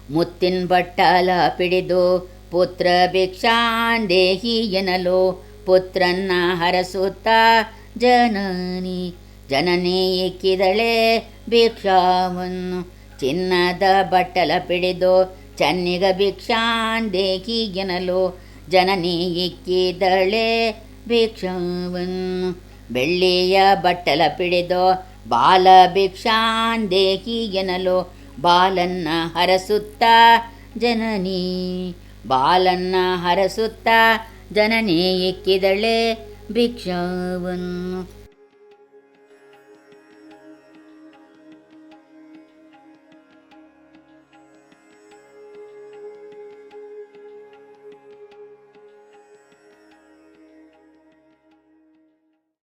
ಮುತ್ತಿನ ಬಟ್ಟಲ ಪಿಡಿದು ಪುತ್ರ ಭಿಕ್ಷಾಂದೇಹಿ ಎನ್ನಲು ಪುತ್ರನ್ನ ಹರಸುತ್ತ ಜನನಿ ಜನನಿ ಇಕ್ಕಿದಳೆ ಭಿಕ್ಷಾವನ್ನು. ಚಿನ್ನದ ಬಟ್ಟಲ ಪಿಡಿದು ಚನ್ನಿಗ ಭಿಕ್ಷಾಂದೇಹಿ ಎನ್ನಲು ಜನನಿ ಇಕ್ಕಿದಳೆ ಭಿಕ್ಷಾವನ್ನು. ಬೆಳ್ಳಿಯ ಬಟ್ಟಲ ಪಿಡಿದು ಬಾಲ ಭಿಕ್ಷಾಂದೇಹಿ ಎನ್ನಲು ಬಾಲನ್ನ ಹರಸುತ್ತ ಜನನಿ ಬಾಲನ್ನ ಹರಸುತ್ತ ಜನನಿ ಇಕ್ಕಿದಳೆ ಭಿಕ್ಷಾವನ್ನು.